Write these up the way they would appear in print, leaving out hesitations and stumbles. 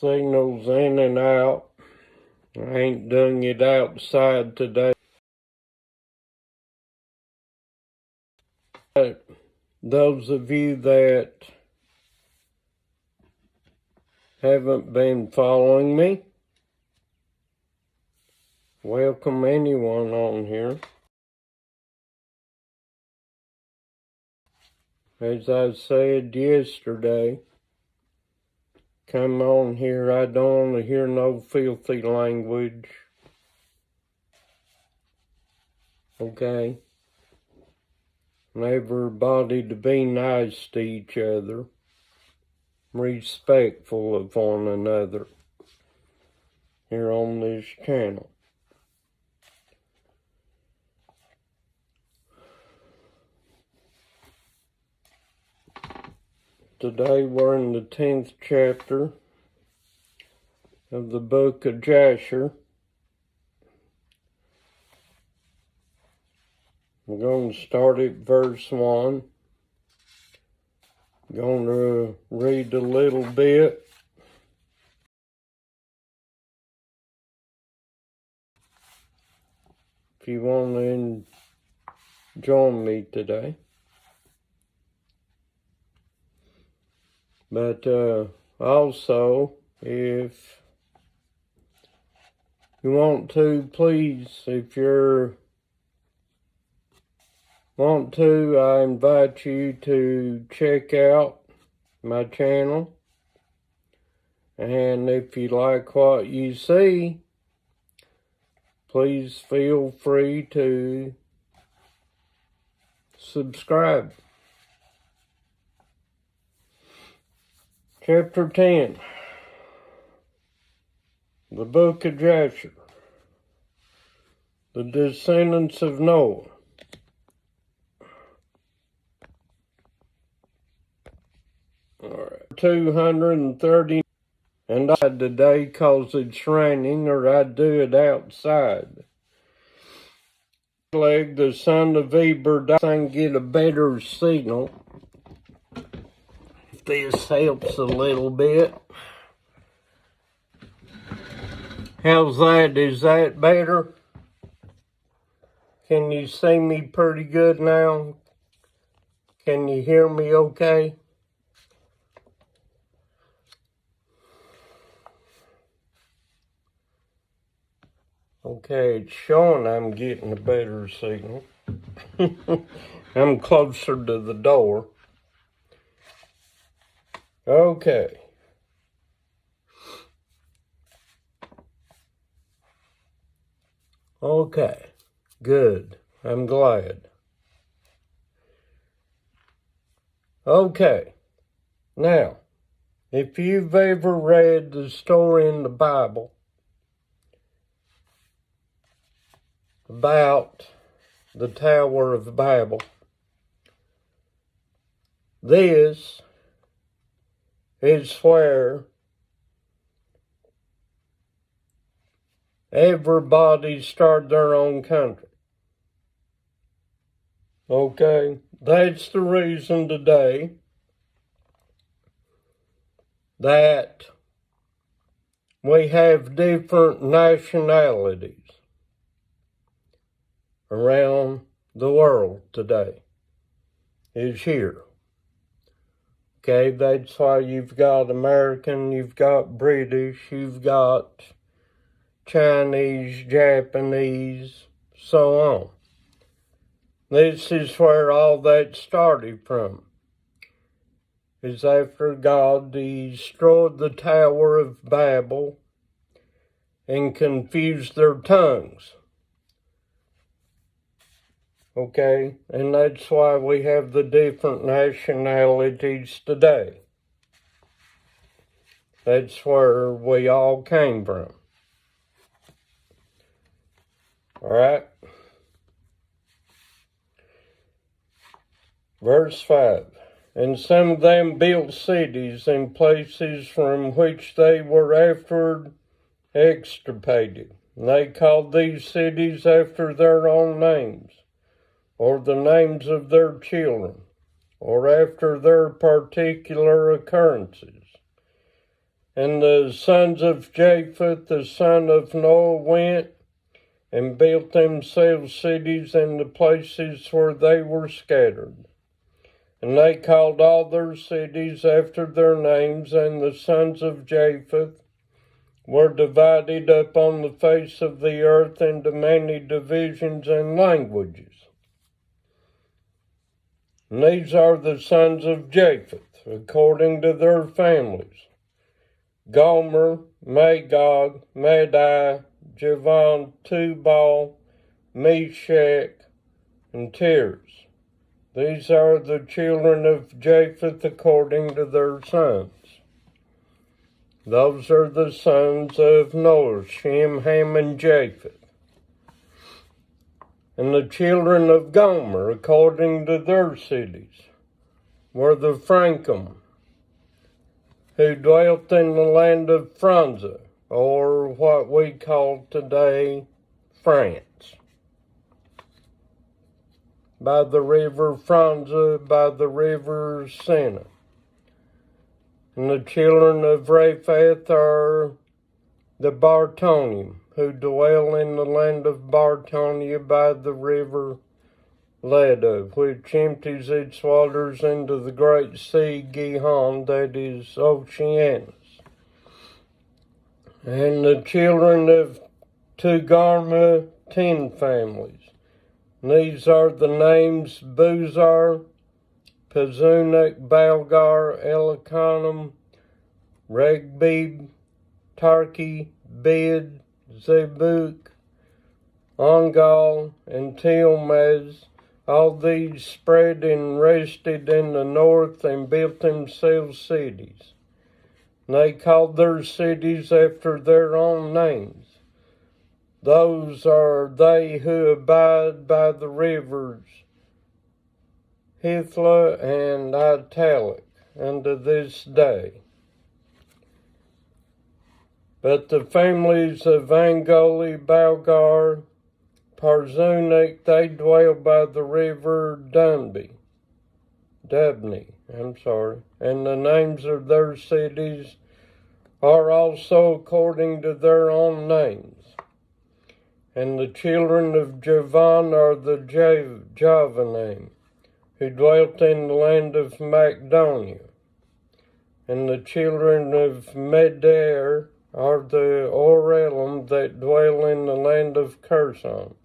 Signals in and out. I ain't doing it outside today. But those of you that haven't been following me, welcome anyone on here. As I said yesterday, come on here. I don't want to hear no filthy language. Okay? Everybody to be nice to each other, respectful of one another here on this channel. Today we're in the 10th chapter of the book of Jasher. We're going to start at verse 1. I'm going to read a little bit. If you want to join me today. But also, if you want to, please, if you want to, I invite you to check out my channel. And if you like what you see, please feel free to subscribe. Chapter 10, the book of Jasher, the descendants of Noah. All right, 230, and I today cause it's raining, or I'd do it outside. The son of Eber, I can get a better signal. If this helps a little bit. How's that? Is that better? Can you see me pretty good now? Can you hear me okay? Okay, it's showing I'm getting a better signal. I'm closer to the door. Okay. Okay, good. I'm glad. Okay, now, if you've ever read the story in the Bible about the Tower of Babel, this is where everybody started their own country. Okay, that's the reason today that we have different nationalities around the world today, is here. Okay, that's why you've got American, you've got British, you've got Chinese, Japanese, so on. This is where all that started from. Is after God destroyed the Tower of Babel and confused their tongues. Okay, and that's why we have the different nationalities today. That's where we all came from. All right. Verse 5. And some of them built cities in places from which they were afterward extirpated. And they called these cities after their own names, or the names of their children, or after their particular occurrences. And the sons of Japheth, the son of Noah, went and built themselves cities in the places where they were scattered. And they called all their cities after their names, and the sons of Japheth were divided up on the face of the earth into many divisions and languages. And these are the sons of Japheth, according to their families: Gomer, Magog, Madai, Javan, Tubal, Meshach, and Tiras. These are the children of Japheth according to their sons. Those are the sons of Noah, Shem, Ham, and Japheth. And the children of Gomer according to their cities were the Frankim, who dwelt in the land of Franza, or what we call today France, by the river Franza, by the river Sena. And the children of Rephath are the Bartonim, who dwell in the land of Bartonia by the river Leda, which empties its waters into the great sea Gihon, that is Oceanus. And the children of Togarmah, 10 families. And these are the names: Buzar, Pazunak, Balgar, Elikanim, Regbib, Tarki, Bid, Zebuk, Ongal, and Tilmaz. All these spread and rested in the north and built themselves cities. And they called their cities after their own names. Those are they who abide by the rivers Hithla and Italic unto this day. But the families of Angoli, Balgar, Parzunik, they dwell by the river Dubni, and the names of their cities are also according to their own names. And the children of Javan are the Javanim, who dwelt in the land of Macedonia. And the children of Medar are the Orelim that dwell in the land of Kherson.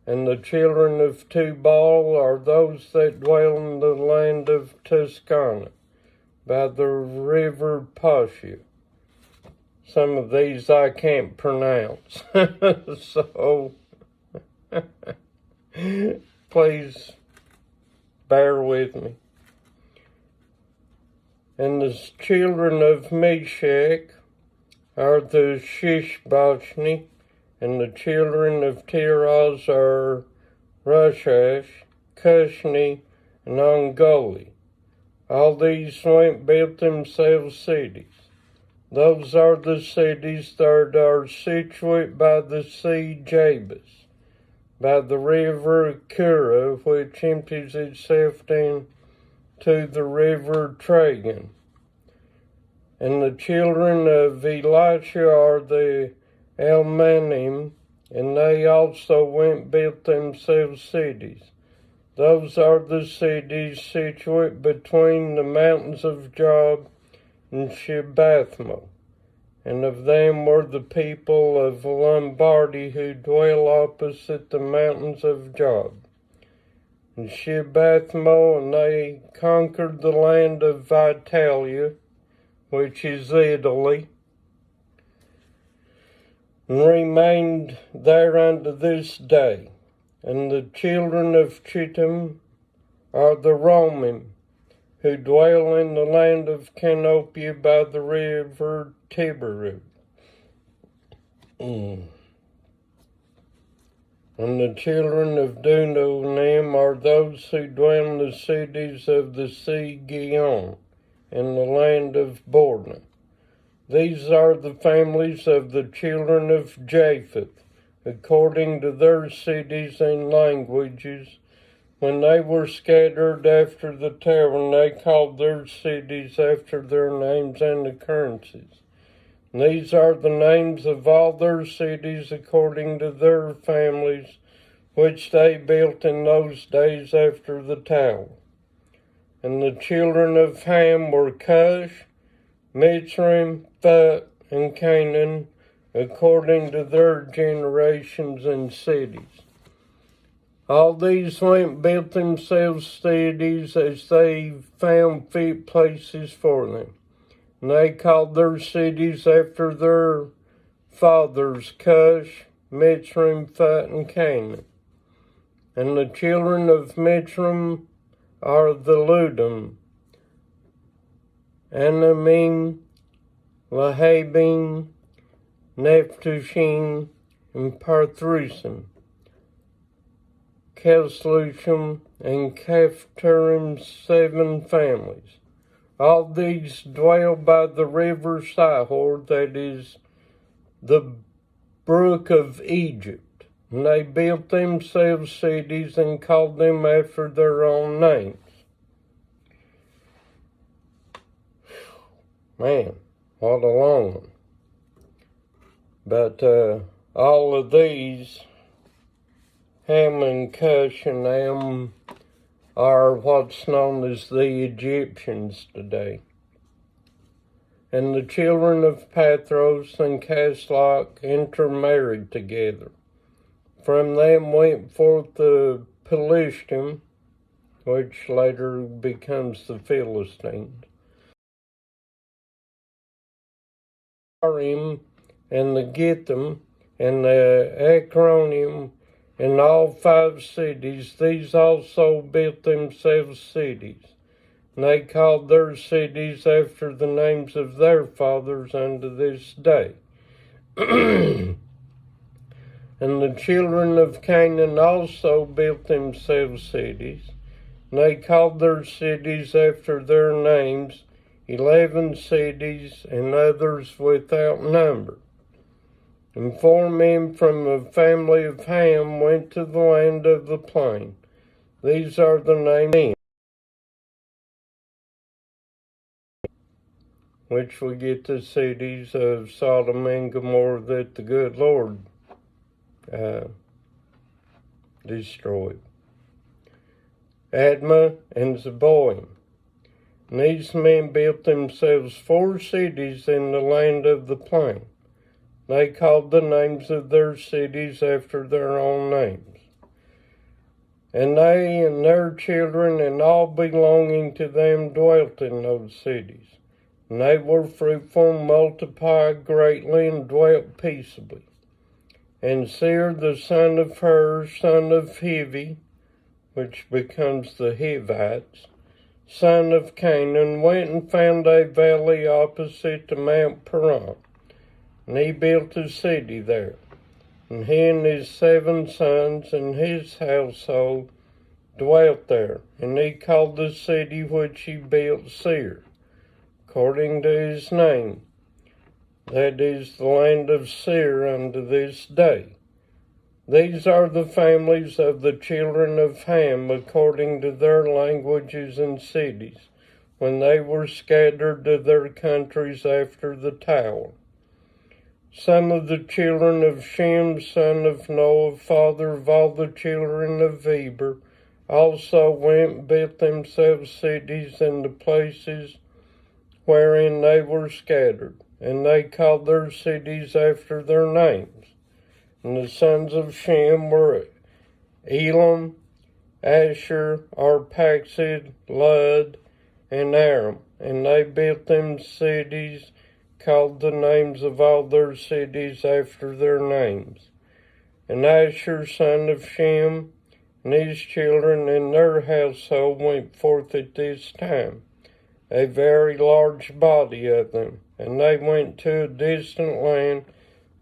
And the children of Tubal are those that dwell in the land of Tuscana, by the river Pashu. Some of these I can't pronounce, so please bear with me. And the children of Meshach are the Shishbachni, and the children of Tiras are Rashash, Cushni, and Ongoli. All these built themselves cities. Those are the cities that are situate by the sea Jabus, by the river Kura, which empties itself into the river Tragan. And the children of Elisha are the Elmanim, and they also built themselves cities. Those are the cities situate between the mountains of Job and Shebathmo. And of them were the people of Lombardy, who dwell opposite the mountains of Job. And Shebathmo, and they conquered the land of Vitalia, which is Italy, and remained there unto this day. And the children of Chittim are the Romim, who dwell in the land of Canopia by the river Tiberu. And the children of Dunanim are those who dwell in the cities of the sea Gihon, in the land of Borna. These are the families of the children of Japheth, according to their cities and languages. When they were scattered after the tower, they called their cities after their names and occurrences. These are the names of all their cities according to their families, which they built in those days after the tower. And the children of Ham were Cush, Mitzrayim, Phut, and Canaan, according to their generations and cities. All these went built themselves cities as they found fit places for them. And they called their cities after their fathers, Cush, Mitzrayim, Phut, and Canaan. And the children of Mitzrayim are the Ludim, Anamim, Lahabim, Nephtushim, and Pathrusim, Caslushim, and Caphtorim, 7 families. All these dwell by the river Sihor, that is the brook of Egypt. And they built themselves cities and called them after their own names. Man, what a long one. But all of these, Ham and Cush and them, are what's known as the Egyptians today. And the children of Pathros and Casloch intermarried together. From them went forth the Pelishtim, which later becomes the Philistines, and the Githim, and the Acronium, and all 5 cities. These also built themselves cities. And they called their cities after the names of their fathers unto this day. And the children of Canaan also built themselves cities. And they called their cities after their names, 11 cities, and others without number. And 4 men from the family of Ham went to the land of the plain. These are the names, which we get the cities of Sodom and Gomorrah that the good Lord destroyed. Admah and Zeboim. And these men built themselves 4 cities in the land of the plain. They called the names of their cities after their own names. And they and their children and all belonging to them dwelt in those cities. And they were fruitful, multiplied greatly, and dwelt peaceably. And Seir, the son of Hur, son of Hivi, which becomes the Hivites, son of Canaan, went and found a valley opposite to Mount Paran. And he built a city there. And he and his 7 sons and his household dwelt there. And he called the city which he built Seir, according to his name. That is the land of Seir unto this day. These are the families of the children of Ham according to their languages and cities, when they were scattered to their countries after the tower. Some of the children of Shem, son of Noah, father of all the children of Eber, also went and built themselves cities in the places wherein they were scattered, and they called their cities after their names. And the sons of Shem were Elam, Asher, Arphaxad, Lud, and Aram. And they built them cities, called the names of all their cities after their names. And Asher, son of Shem, and his children and their household went forth at this time, a very large body of them. And they went to a distant land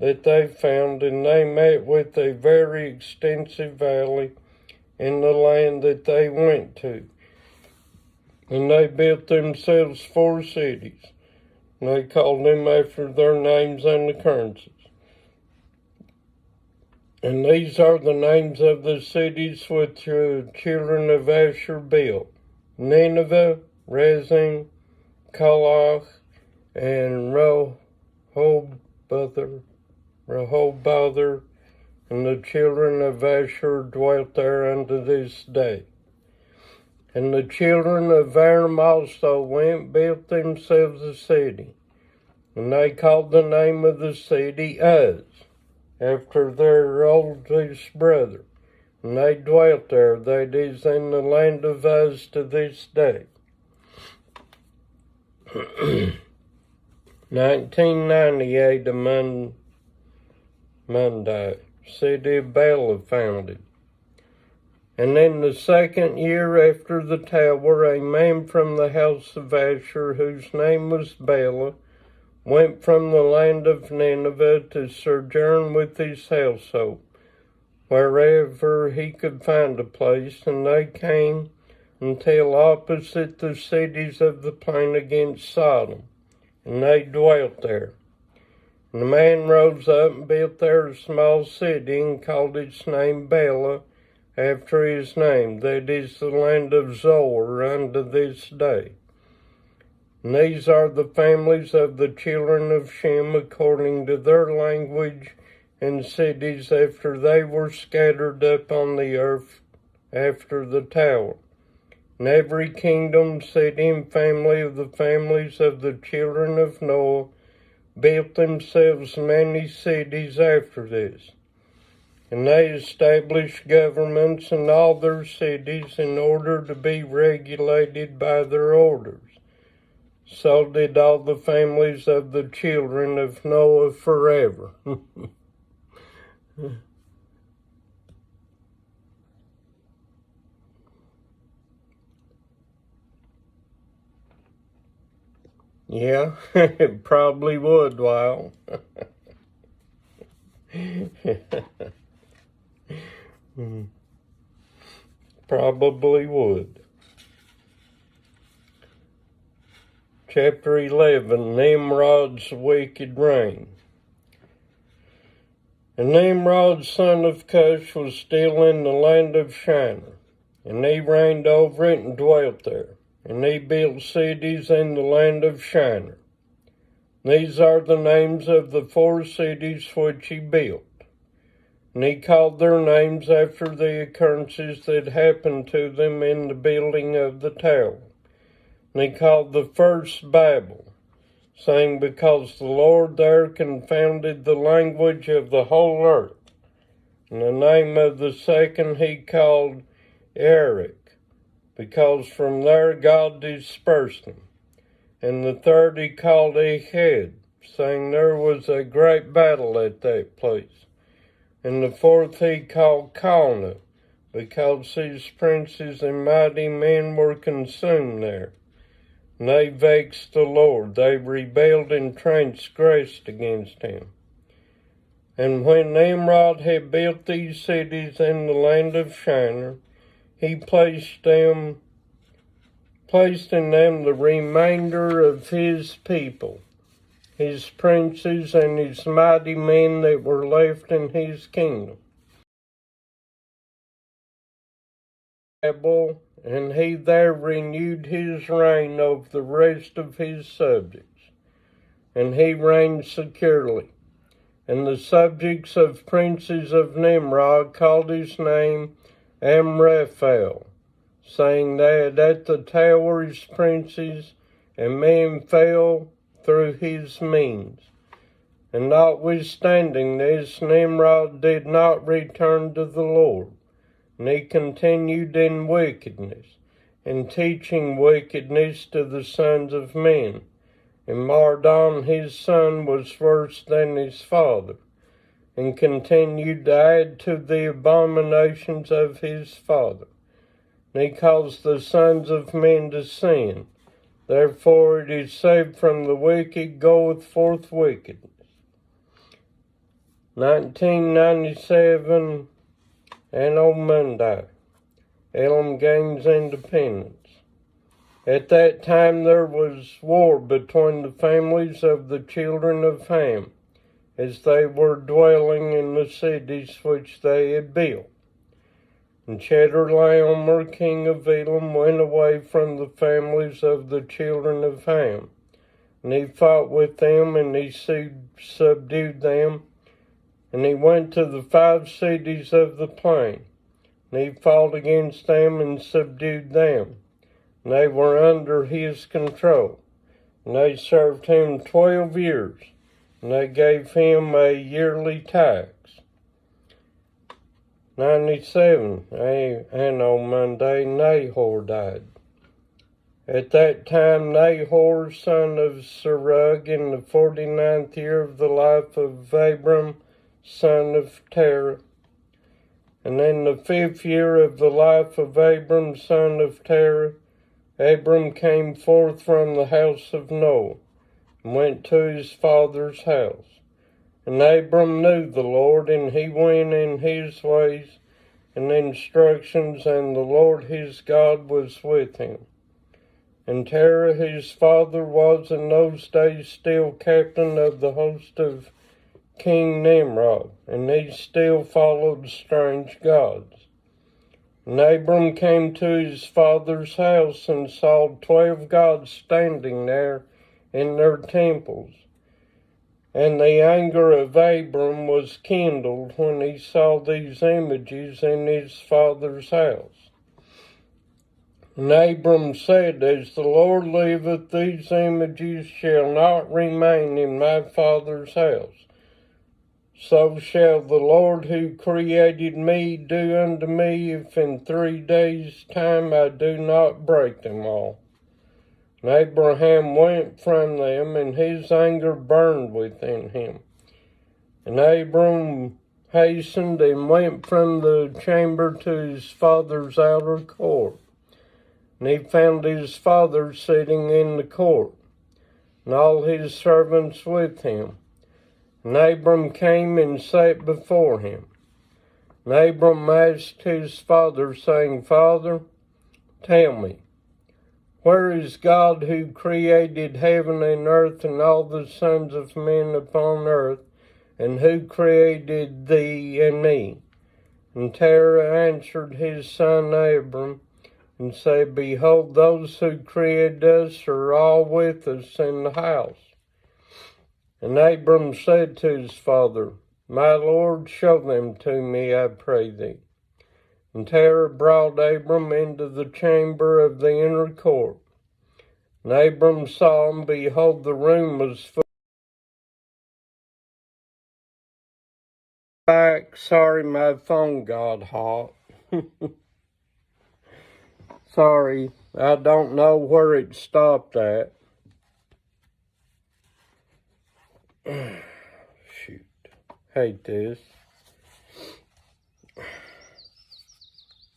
that they found, and they met with a very extensive valley in the land that they went to. And they built themselves 4 cities, and they called them after their names and occurrences. And these are the names of the cities which the children of Asher built: Nineveh, Rezin, Kalach, and Rehoboth, and the children of Asher dwelt there unto this day. And the children of Aram also went, built themselves a city, and they called the name of the city Uz, after their oldest brother. And they dwelt there, that is, in the land of Uz to this day. 1998, Monday, city of Bela founded. And in the second year after the tower, a man from the house of Asher, whose name was Bela, went from the land of Nineveh to sojourn with his household, wherever he could find a place, and they came until opposite the cities of the plain against Sodom, and they dwelt there. And the man rose up and built there a small city, and called its name Bela, after his name, that is, the land of Zoar, unto this day. And these are the families of the children of Shem, according to their language and cities, after they were scattered upon the earth after the tower. And every kingdom, city, and family of the families of the children of Noah built themselves many cities after this. And they established governments in all their cities in order to be regulated by their orders. So did all the families of the children of Noah forever. Yeah, it probably would, Lyle. Probably would. Chapter 11, Nimrod's wicked reign. And Nimrod, son of Cush, was still in the land of Shinar, and he reigned over it and dwelt there. And he built cities in the land of Shinar. These are the names of the 4 cities which he built. And he called their names after the occurrences that happened to them in the building of the tower. And he called the first Babel, saying, because the Lord there confounded the language of the whole earth. And the name of the second he called Erech, because from there God dispersed them. And the third he called Ehud, saying there was a great battle at that place. And the fourth he called Calneh, because his princes and mighty men were consumed there. And they vexed the Lord, they rebelled and transgressed against him. And when Nimrod had built these cities in the land of Shinar, he placed in them the remainder of his people, his princes and his mighty men that were left in his kingdom. And he there renewed his reign over the rest of his subjects, and he reigned securely. And the subjects of princes of Nimrod called his name Amraphel, saying that at the tower his princes and men fell through his means. And notwithstanding this, Nimrod did not return to the Lord, and he continued in wickedness, and teaching wickedness to the sons of men. And Mardon his son was worse than his father, and continued to add to the abominations of his father. And he caused the sons of men to sin. Therefore it is said, from the wicked goeth forth wickedness. 1997, Anno Mundi, Elam gains independence. At that time there was war between the families of the children of Ham, as they were dwelling in the cities which they had built. And and he fought with them, and he subdued them. And he went to the 5 cities of the plain, and he fought against them and subdued them. And they were under his control. And they served him 12 years, and they gave him a yearly tax. 97, and on Monday, Nahor died. At that time, Nahor, son of Serug, in the 49th year of the life of Abram, son of Terah. And in the 5th year of the life of Abram, son of Terah, Abram came forth from the house of Noah, and went to his father's house. And Abram knew the Lord, and he went in his ways and instructions, and the Lord his God was with him. And Terah his father was in those days still captain of the host of King Nimrod, and he still followed strange gods. And Abram came to his father's house and saw 12 gods standing there in their temples. And the anger of Abram was kindled when he saw these images in his father's house. And Abram said, As the Lord liveth, these images shall not remain in my father's house. So shall the Lord who created me do unto me, if in 3 days' time I do not break them all. And Abraham went from them, and his anger burned within him. And Abram hastened and went from the chamber to his father's outer court. And he found his father sitting in the court, and all his servants with him. And Abram came and sat before him. And Abram asked his father, saying, Father, tell me, where is God who created heaven and earth and all the sons of men upon earth, and who created thee and me? And Terah answered his son Abram, and said, Behold, those who created us are all with us in the house. And Abram said to his father, My Lord, show them to me, I pray thee. And Terah brought Abram into the chamber of the inner court. And Abram saw, and behold, the room was full. Sorry, my phone got hot. Sorry, I don't know where it stopped at. Shoot, hate this.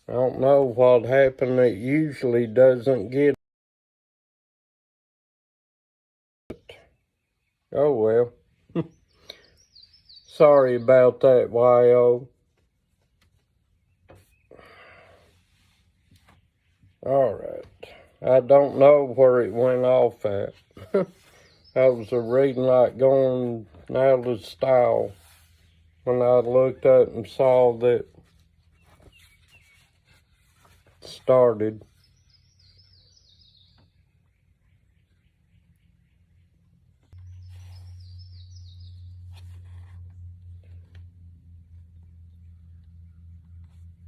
I don't know what happened. It usually doesn't get it. Oh well. Sorry about that, YO. Alright. I don't know where it went off at. I was reading like going out of style when I looked up and saw that it started.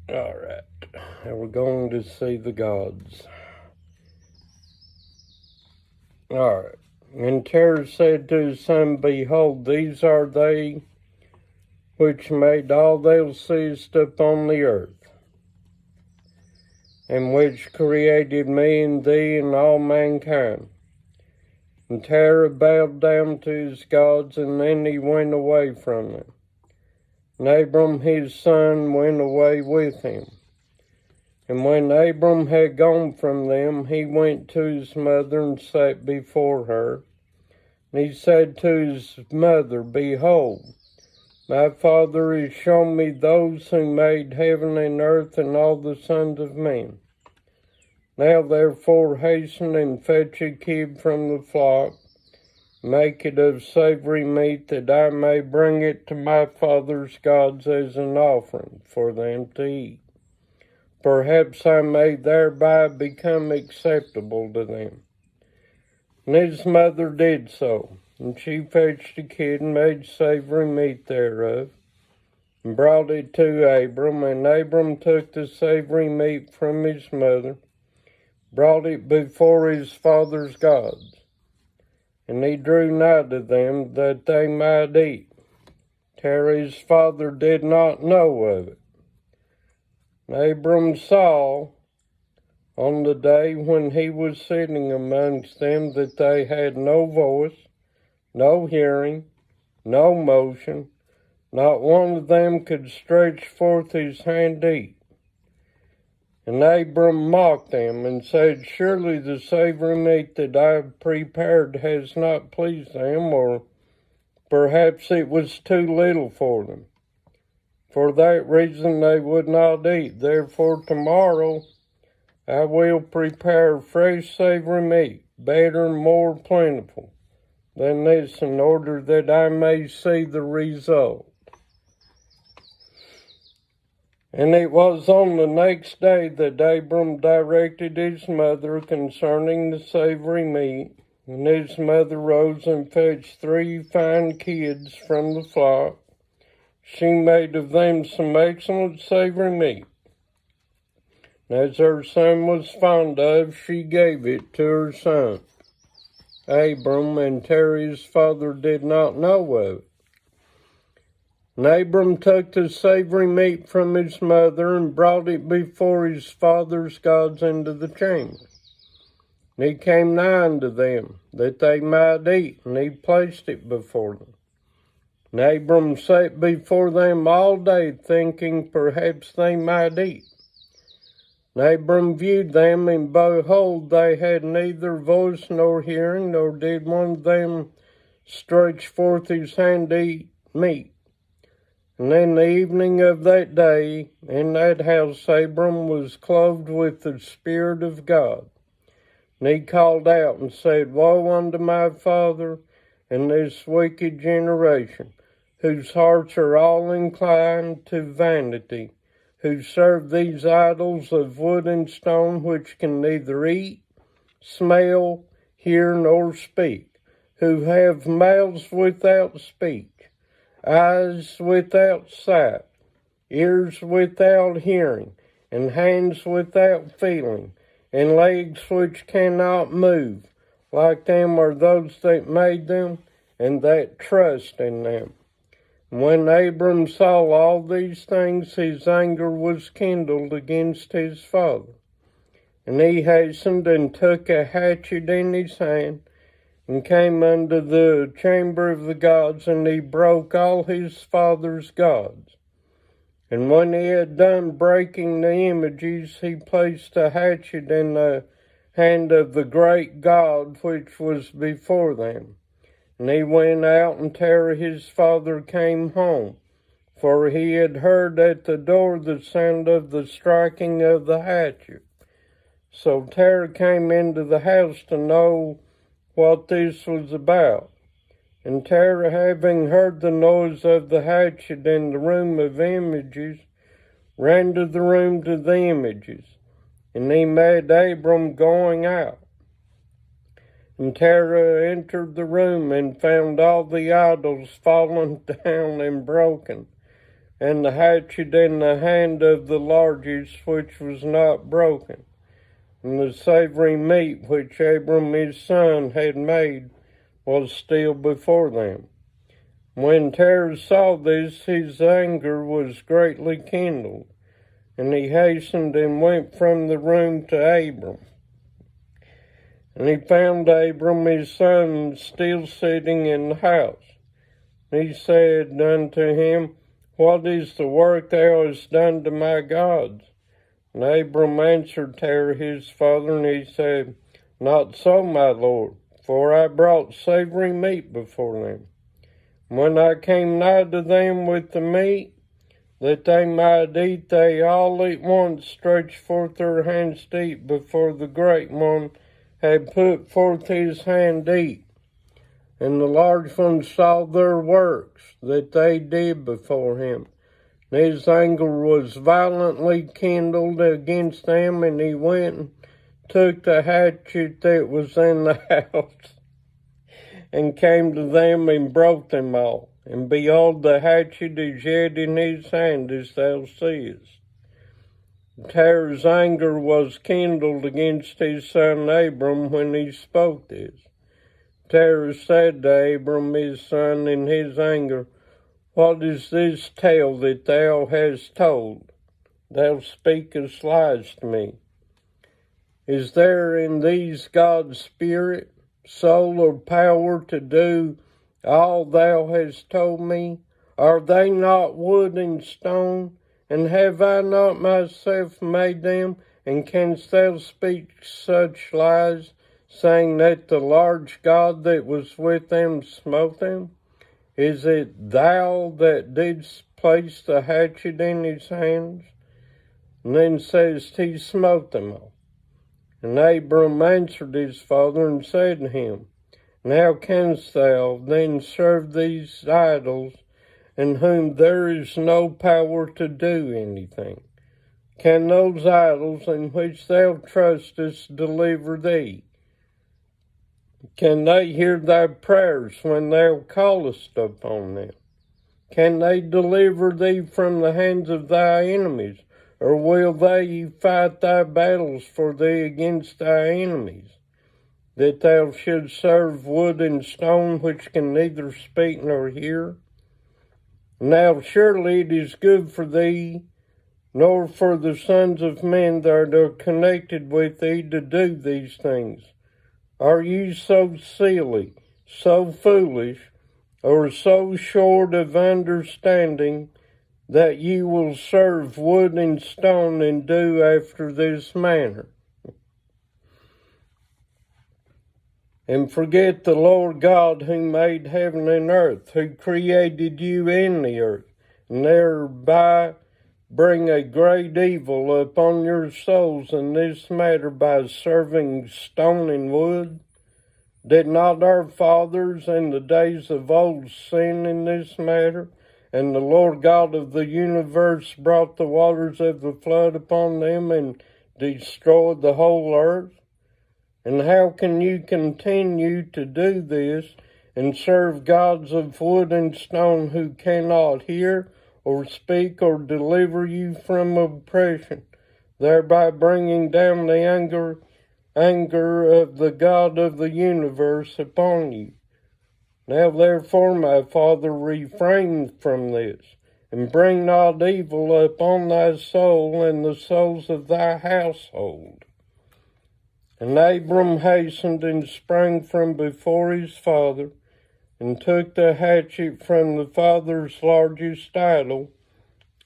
Alright, now we're going to see the gods. Alright, and Terah said to his son, Behold, these are they which made all thou seest upon the earth, and which created me and thee and all mankind. And Terah bowed down to his gods, and then he went away from them. And Abram his son went away with him. And when Abram had gone from them, he went to his mother and sat before her. And he said to his mother, Behold, my father has shown me those who made heaven and earth and all the sons of men. Now therefore hasten and fetch a kid from the flock, make it of savory meat, that I may bring it to my father's gods as an offering for them to eat. Perhaps I may thereby become acceptable to them. And his mother did so. And she fetched a kid and made savory meat thereof, and brought it to Abram. And Abram took the savory meat from his mother, brought it before his father's gods. And he drew nigh to them that they might eat. Terah's father did not know of it. And Abram saw on the day when he was sitting amongst them that they had no voice, no hearing, no motion, not one of them could stretch forth his hand to eat. And Abram mocked them and said, Surely the savory meat that I have prepared has not pleased them, or perhaps it was too little for them. For that reason they would not eat. Therefore tomorrow I will prepare fresh savory meat, better and more plentiful than this, in order that I may see the result. And it was on the next day that Abram directed his mother concerning the savory meat. And his mother rose and fetched 3 fine kids from the flock. She made of them some excellent savory meat. And as her son was fond of, she gave it to her son Abram, and Terah's father did not know of it. And Abram took the savory meat from his mother and brought it before his father's gods into the chamber. And he came nigh unto them, that they might eat, and he placed it before them. And Abram sat before them all day, thinking perhaps they might eat. And Abram viewed them, and behold, they had neither voice nor hearing, nor did one of them stretch forth his hand to eat meat. And in the evening of that day, in that house, Abram was clothed with the Spirit of God. And he called out and said, Woe unto my father and this wicked generation, whose hearts are all inclined to vanity, who serve these idols of wood and stone, which can neither eat, smell, hear, nor speak, who have mouths without speech, eyes without sight, ears without hearing, and hands without feeling, and legs which cannot move. Like them are those that made them, and that trust in them. And when Abram saw all these things, his anger was kindled against his father. And he hastened and took a hatchet in his hand, and came unto the chamber of the gods, and he broke all his father's gods. And when he had done breaking the images, he placed a hatchet in the hand of the great God which was before them. And he went out, and Terah his father came home, for he had heard at the door the sound of the striking of the hatchet. So Terah came into the house to know what this was about. And Terah, having heard the noise of the hatchet in the room of images, ran to the room to the images, and he met Abram going out. And Terah entered the room and found all the idols fallen down and broken, and the hatchet in the hand of the largest which was not broken, and the savory meat which Abram his son had made was still before them. When Terah saw this, his anger was greatly kindled, and he hastened and went from the room to Abram. And he found Abram his son still sitting in the house. And he said unto him, What is the work thou hast done to my gods? And Abram answered Terah his father, and he said, Not so, my lord, for I brought savory meat before them. When I came nigh to them with the meat, that they might eat, they all at once stretched forth their hands to eat before the great one had put forth his hand to eat. And the large one saw their works that they did before him. His anger was violently kindled against them, and he went and took the hatchet that was in the house and came to them and broke them all. And behold, the hatchet is yet in his hand, as thou seest. Terah's anger was kindled against his son Abram when he spoke this. Terah said to Abram his son in his anger, What is this tale that thou hast told? Thou speakest lies to me. Is there in these God's spirit, soul, or power to do all thou hast told me? Are they not wood and stone? And have I not myself made them? And canst thou speak such lies, saying that the large God that was with them smote them? Is it thou that didst place the hatchet in his hands? And then says he smote them all. And Abram answered his father and said to him, And how canst thou then serve these idols, in whom there is no power to do anything? Can those idols in which thou trustest deliver thee? Can they hear thy prayers when thou callest upon them? Can they deliver thee from the hands of thy enemies? Or will they fight thy battles for thee against thy enemies, that thou shouldst serve wood and stone, which can neither speak nor hear? Now surely it is good for thee, nor for the sons of men that are connected with thee, to do these things. Are you so silly, so foolish, or so short of understanding, that you will serve wood and stone and do after this manner? And forget the Lord God who made heaven and earth, who created you in the earth, and thereby bring a great evil upon your souls in this matter by serving stone and wood? Did not our fathers in the days of old sin in this matter? And the Lord God of the universe brought the waters of the flood upon them and destroyed the whole earth? And how can you continue to do this and serve gods of wood and stone who cannot hear or speak or deliver you from oppression, thereby bringing down the anger of the God of the universe upon you? Now therefore, my father, refrain from this, and bring not evil upon thy soul and the souls of thy household. And Abram hastened and sprang from before his father, and took the hatchet from the father's largest idol,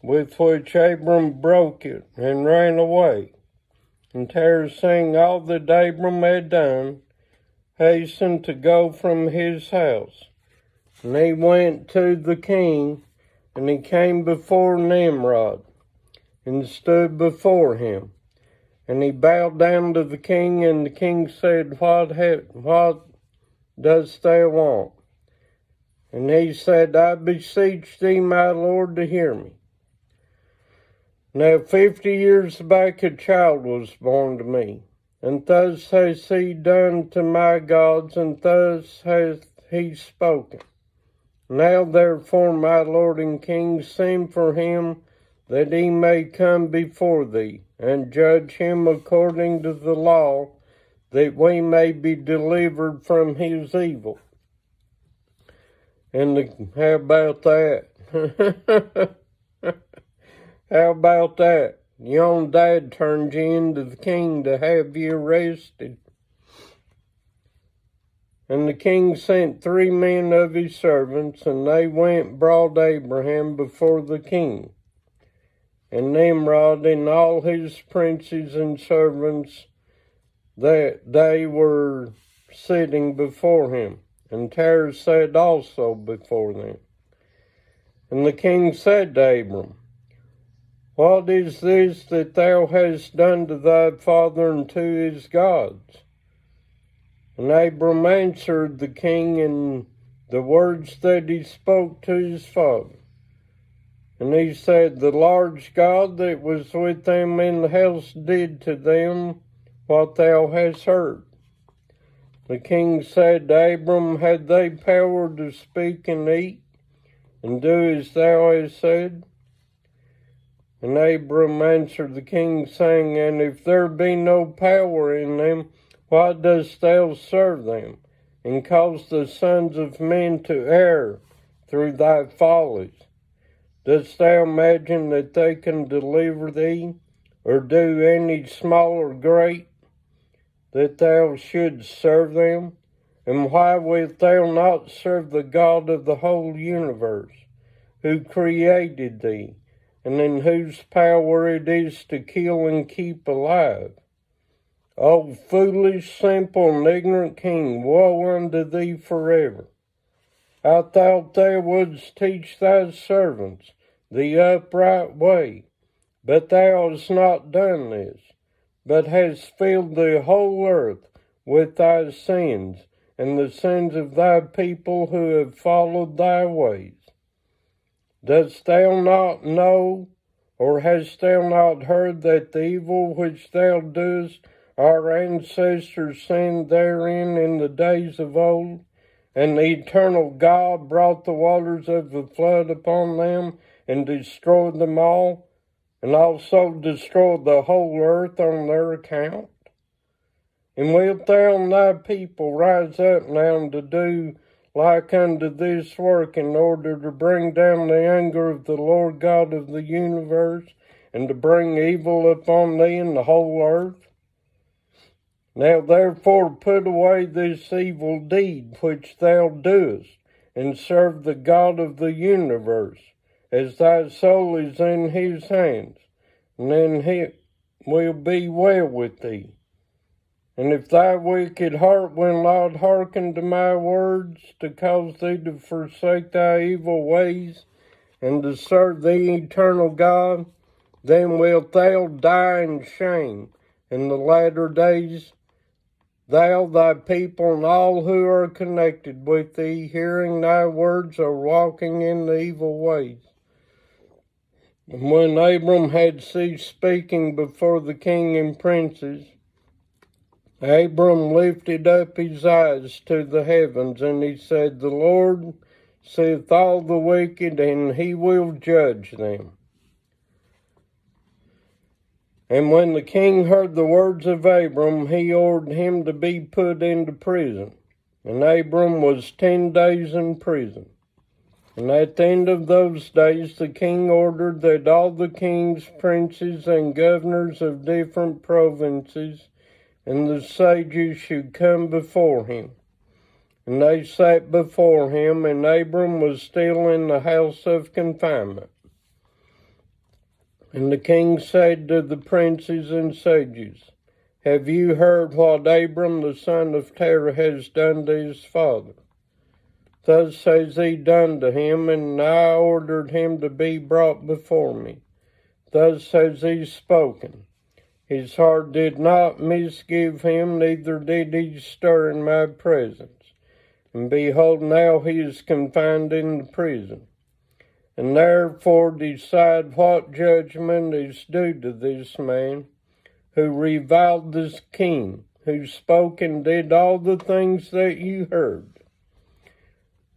with which Abram broke it, and ran away. And Terah, seeing all that Abram had done, hastened to go from his house. And he went to the king, and he came before Nimrod, and stood before him. And he bowed down to the king, and the king said, What dost thou want? And he said, I beseech thee, my lord, to hear me. Now 50 years back a child was born to me, and thus has he done to my gods, and thus hath he spoken. Now therefore, my lord and king, send for him, that he may come before thee, and judge him according to the law, that we may be delivered from his evil. And how about that? How about that? Your own dad turned you into the king to have you arrested. And the king sent 3 men of his servants, and they went and brought Abraham before the king. And Nimrod and all his princes and servants, that they were sitting before him. And Terah sat also before them. And the king said to Abram, What is this that thou hast done to thy father and to his gods? And Abram answered the king in the words that he spoke to his father. And he said, The large God that was with them in the house did to them what thou hast heard. The king said to Abram, Had they power to speak and eat, and do as thou hast said? And Abram answered the king, saying, And if there be no power in them, why dost thou serve them, and cause the sons of men to err through thy follies? Dost thou imagine that they can deliver thee, or do any small or great, that thou shouldst serve them? And why wilt thou not serve the God of the whole universe, who created thee, and in whose power it is to kill and keep alive? O foolish, simple, and ignorant king, woe unto thee forever! I thought thou wouldst teach thy servants the upright way, but thou hast not done this, but hast filled the whole earth with thy sins, and the sins of thy people who have followed thy ways. Dost thou not know, or hast thou not heard that the evil which thou doest, our ancestors sinned therein in the days of old? And the eternal God brought the waters of the flood upon them, and destroyed them all, and also destroyed the whole earth on their account? And wilt thou and thy people rise up now to do like unto this work, in order to bring down the anger of the Lord God of the universe, and to bring evil upon thee and the whole earth? Now therefore put away this evil deed which thou doest, and serve the God of the universe, as thy soul is in his hands, and then it will be well with thee. And if thy wicked heart will not hearken to my words, to cause thee to forsake thy evil ways, and to serve the eternal God, then wilt thou die in shame in the latter days, thou, thy people, and all who are connected with thee, hearing thy words, are walking in the evil ways. And when Abram had ceased speaking before the king and princes, Abram lifted up his eyes to the heavens, and he said, The Lord seeth all the wicked, and he will judge them. And when the king heard the words of Abram, he ordered him to be put into prison. And Abram was 10 days in prison. And at the end of those days the king ordered that all the kings, princes, and governors of different provinces and the sages should come before him. And they sat before him, and Abram was still in the house of confinement. And the king said to the princes and sages, Have you heard what Abram the son of Terah has done to his father? Thus has he done to him, and I ordered him to be brought before me. Thus has he spoken. His heart did not misgive him, neither did he stir in my presence. And behold, now he is confined in the prison. And therefore decide what judgment is due to this man, who reviled this king, who spoke and did all the things that you heard.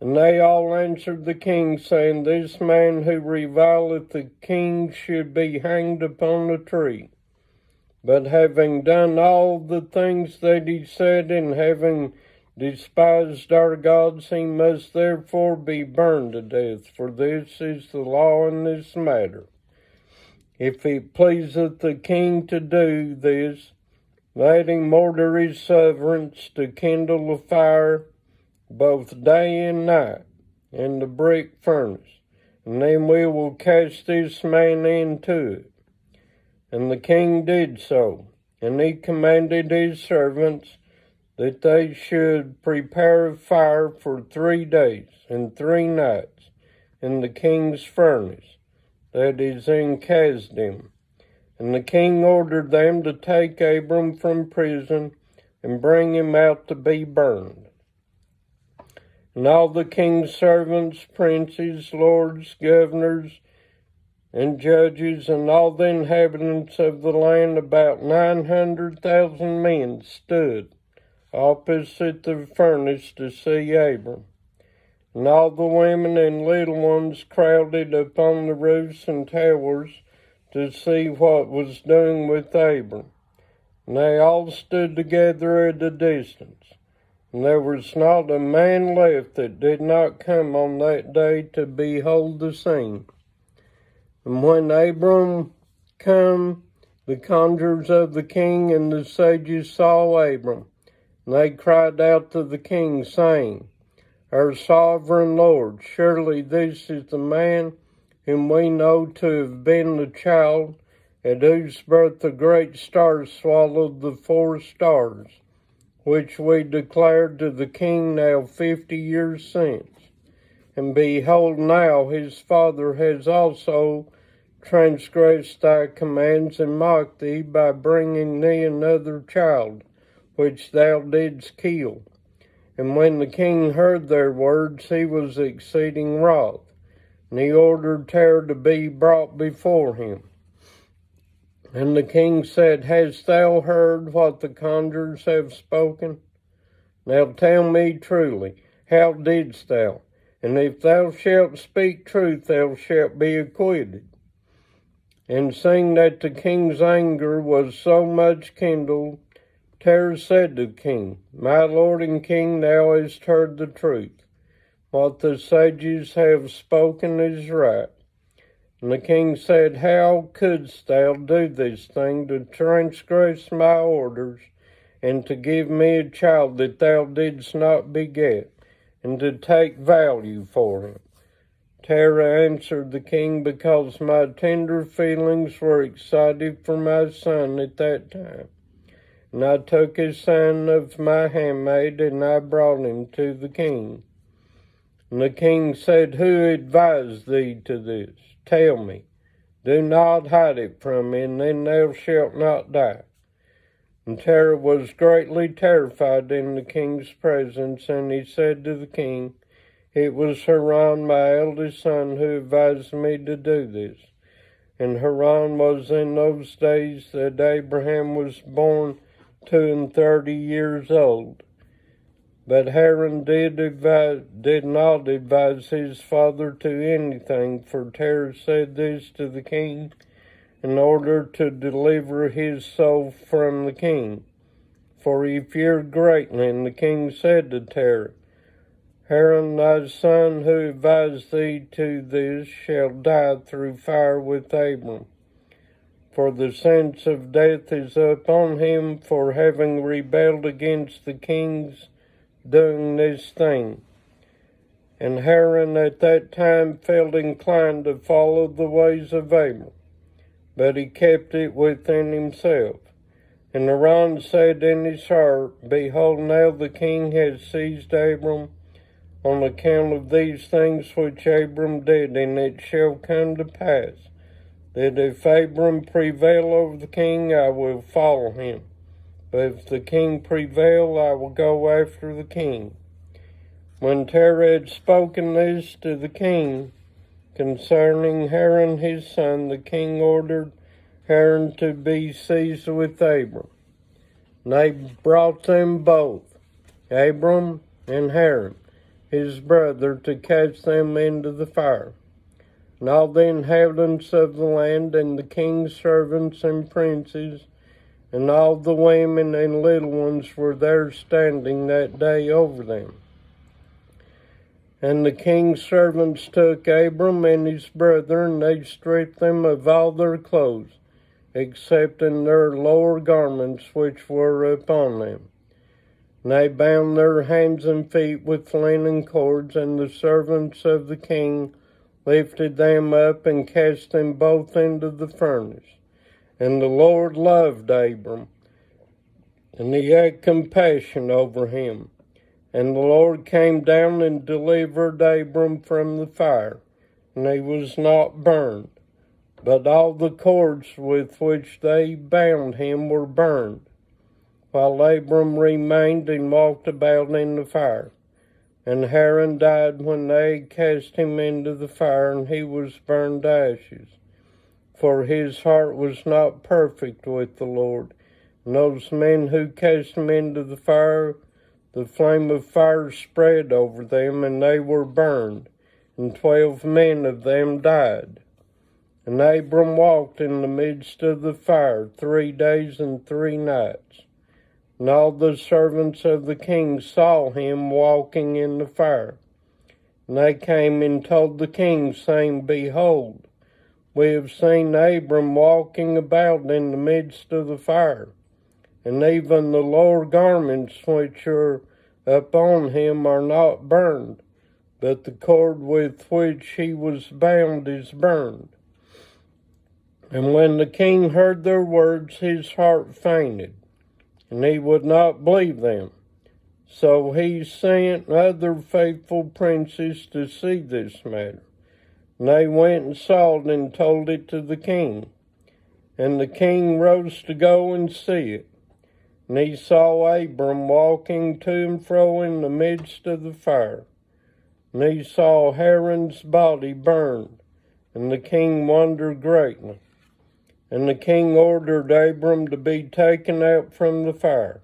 And they all answered the king, saying, This man who revileth the king should be hanged upon a tree. But having done all the things that he said, and having despised our gods, he must therefore be burned to death, for this is the law in this matter. If it pleaseth the king to do this, let him order his servants to kindle a fire both day and night in the brick furnace, and then we will cast this man into it. And the king did so, and he commanded his servants that they should prepare a fire for 3 days and 3 nights in the king's furnace that is in Kasdim. And the king ordered them to take Abram from prison and bring him out to be burned. And all the king's servants, princes, lords, governors, and judges, and all the inhabitants of the land, about 900,000 men, stood opposite the furnace to see Abram. And all the women and little ones crowded upon the roofs and towers to see what was done with Abram. And they all stood together at a distance. And there was not a man left that did not come on that day to behold the scene. And when Abram come, the conjurers of the king and the sages saw Abram. And they cried out to the king, saying, Our sovereign Lord, surely this is the man whom we know to have been the child at whose birth the great stars swallowed the 4 stars, which we declared to the king now 50 years since. And behold, now his father has also transgressed thy commands and mocked thee by bringing thee another child, which thou didst kill. And when the king heard their words, he was exceeding wroth, and he ordered Terah to be brought before him. And the king said, Hast thou heard what the conjurers have spoken? Now tell me truly, how didst thou? And if thou shalt speak truth, thou shalt be acquitted. And seeing that the king's anger was so much kindled, Terah said to the king, My lord and king, thou hast heard the truth. What the sages have spoken is right. And the king said, How couldst thou do this thing, to transgress my orders, and to give me a child that thou didst not beget, and to take value for him? Terah answered the king, Because my tender feelings were excited for my son at that time. And I took his son of my handmaid, and I brought him to the king. And the king said, Who advised thee to this? Tell me. Do not hide it from me, and then thou shalt not die. And Terah was greatly terrified in the king's presence, and he said to the king, It was Haran, my eldest son, who advised me to do this. And Haran was in those days that Abraham was born 32 years old. But Haran did not advise his father to anything, for Terah said this to the king in order to deliver his soul from the king. For he feared greatly, and the king said to Terah, Haran, thy son, who advised thee to this, shall die through fire with Abram. For the sentence of death is upon him for having rebelled against the king's doing this thing. And Haran at that time felt inclined to follow the ways of Abram, but he kept it within himself. And Haran said in his heart, Behold, now the king has seized Abram on account of these things which Abram did, and it shall come to pass that if Abram prevail over the king, I will follow him. But if the king prevail, I will go after the king. When Terah had spoken this to the king concerning Haran his son, the king ordered Haran to be seized with Abram. And they brought them both, Abram and Haran, his brother, to cast them into the fire. And all the inhabitants of the land, and the king's servants and princes, and all the women and little ones were there standing that day over them. And the king's servants took Abram and his brother, and they stripped them of all their clothes, excepting their lower garments which were upon them. And they bound their hands and feet with linen cords, and the servants of the king lifted them up and cast them both into the furnace. And the Lord loved Abram, and he had compassion over him. And the Lord came down and delivered Abram from the fire, and he was not burned, but all the cords with which they bound him were burned, while Abram remained and walked about in the fire. And Haran died when they cast him into the fire, and he was burned to ashes. For his heart was not perfect with the Lord, And those men who cast him into the fire, the flame of fire spread over them, and they were burned, and 12 men of them died. And Abram walked in the midst of the fire 3 days and 3 nights. And all the servants of the king saw him walking in the fire. And they came and told the king, saying, Behold, we have seen Abram walking about in the midst of the fire, and even the lower garments which are upon him are not burned, but the cord with which he was bound is burned. And when the king heard their words, his heart fainted, and he would not believe them. So he sent other faithful princes to see this matter. And they went and saw it and told it to the king. And the king rose to go and see it. And he saw Abram walking to and fro in the midst of the fire. And he saw Haran's body burned. And the king wondered greatly. And the king ordered Abram to be taken out from the fire.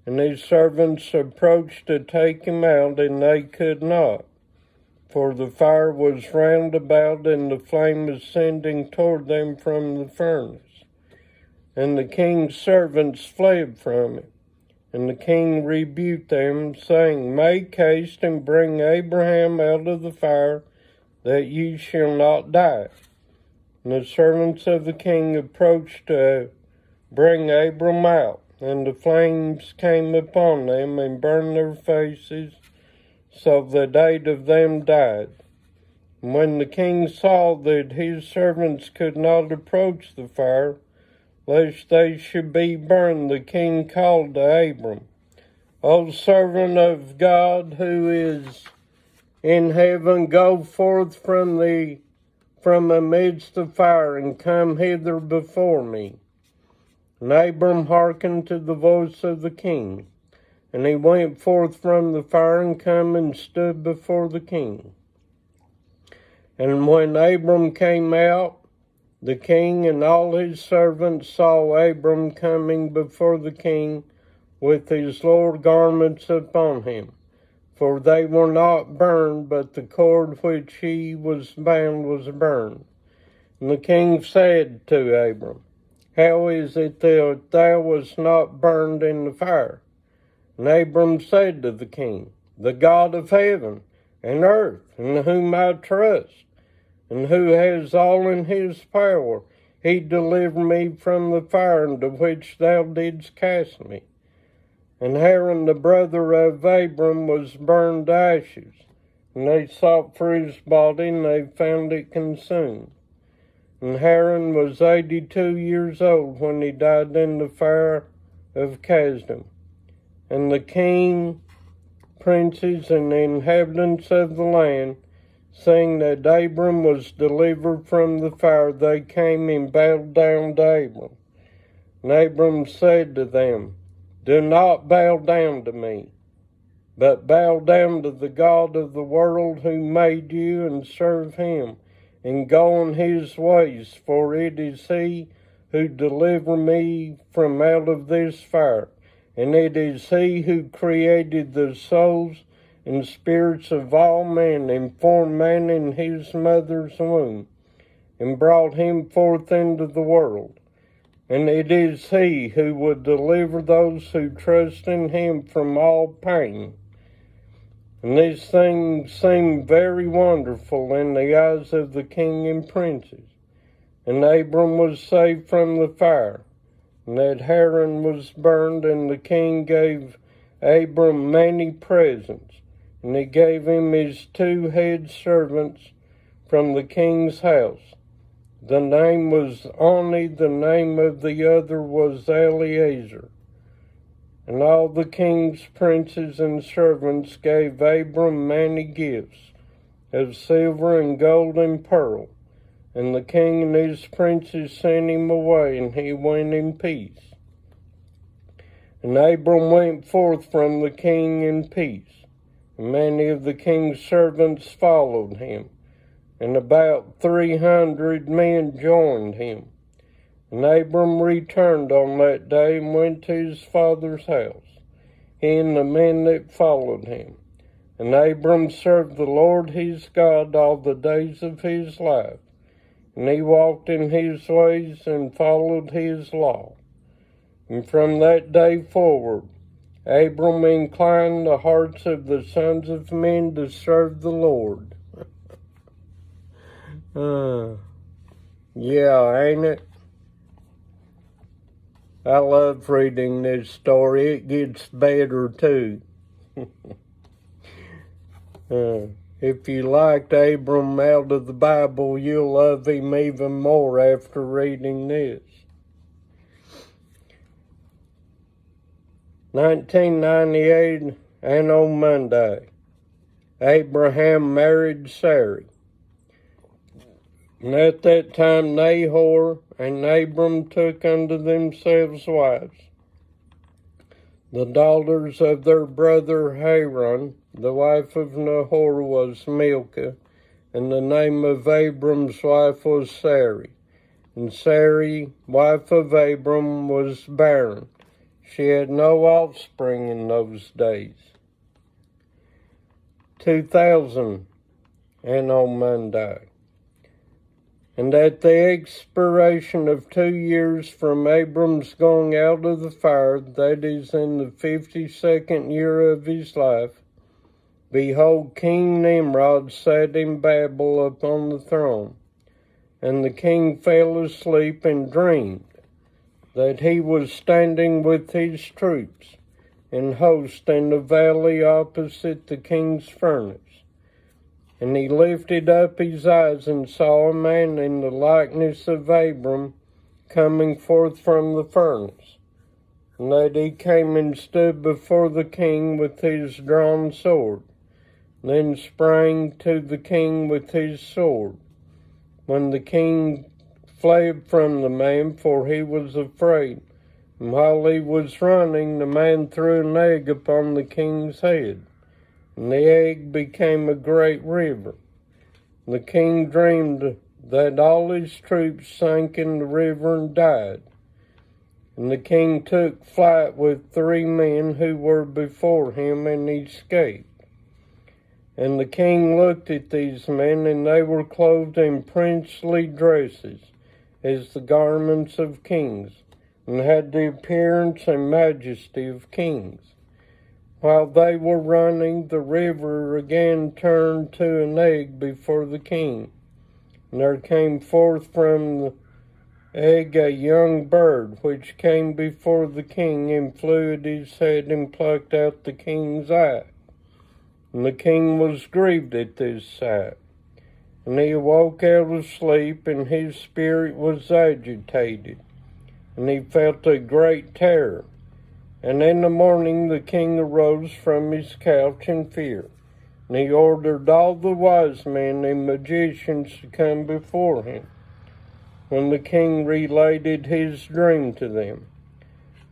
And his servants approached to take him out, and they could not, for the fire was round about, and the flame ascending toward them from the furnace. And the king's servants fled from it. And the king rebuked them, saying, Make haste and bring Abraham out of the fire, that ye shall not die. And the servants of the king approached to bring Abram out, and the flames came upon them and burned their faces, so that 8 of them died. And when the king saw that his servants could not approach the fire, lest they should be burned, the king called to Abram, O servant of God who is in heaven, go forth from amidst the fire, and come hither before me. And Abram hearkened to the voice of the king, and he went forth from the fire and come and stood before the king. And when Abram came out, the king and all his servants saw Abram coming before the king with his lower garments upon him, for they were not burned, but the cord which he was bound was burned. And the king said to Abram, How is it that thou wast not burned in the fire? And Abram said to the king, The God of heaven and earth, in whom I trust, and who has all in his power, he delivered me from the fire into which thou didst cast me. And Haran the brother of Abram was burned to ashes, and they sought for his body, and they found it consumed. And Haran was 82 years old when he died in the fire of Kasdim. And the king, princes, and the inhabitants of the land, seeing that Abram was delivered from the fire, they came and bowed down to Abram. And Abram said to them, Do not bow down to me, but bow down to the God of the world who made you, and serve him, and go on his ways, for it is he who delivered me from out of this fire, and it is he who created the souls and spirits of all men, and formed man in his mother's womb, and brought him forth into the world. And it is he who would deliver those who trust in him from all pain. And these things seemed very wonderful in the eyes of the king and princes. And Abram was saved from the fire, and that Haran was burned, and the king gave Abram many presents, and he gave him his 2 head servants from the king's house. The name was Oni, the name of the other was Eliezer. And all the king's princes and servants gave Abram many gifts of silver and gold and pearl. And the king and his princes sent him away, and he went in peace. And Abram went forth from the king in peace. And many of the king's servants followed him, and about 300 men joined him. And Abram returned on that day and went to his father's house, he and the men that followed him. And Abram served the Lord his God all the days of his life, and he walked in his ways and followed his law. And from that day forward, Abram inclined the hearts of the sons of men to serve the Lord. Yeah, ain't it? I love reading this story. It gets better, too. If you liked Abram out of the Bible, you'll love him even more after reading this. 1998, Anno Monday, Abraham married Sarai. And at that time Nahor and Abram took unto themselves wives, the daughters of their brother Haran. The wife of Nahor was Milcah, and the name of Abram's wife was Sarai. And Sarai, wife of Abram, was barren. She had no offspring in those days. 2000, Anno Monday. And at the expiration of 2 years from Abram's going out of the fire, that is, in the 52nd year of his life, behold, King Nimrod sat in Babel upon the throne. And the king fell asleep and dreamed that he was standing with his troops and host in the valley opposite the king's furnace. And he lifted up his eyes and saw a man in the likeness of Abram coming forth from the furnace. And that he came and stood before the king with his drawn sword, then sprang to the king with his sword. When the king fled from the man, for he was afraid, and while he was running, the man threw an egg upon the king's head, and the egg became a great river. The king dreamed that all his troops sank in the river and died. And the king took flight with 3 men who were before him, and escaped. And the king looked at these men, and they were clothed in princely dresses, as the garments of kings, and had the appearance and majesty of kings. While they were running, the river again turned to an egg before the king. And there came forth from the egg a young bird, which came before the king, and flew at his head, and plucked out the king's eye. And the king was grieved at this sight. And he awoke out of sleep, and his spirit was agitated, and he felt a great terror. And in the morning the king arose from his couch in fear, and he ordered all the wise men and magicians to come before him. When the king related his dream to them,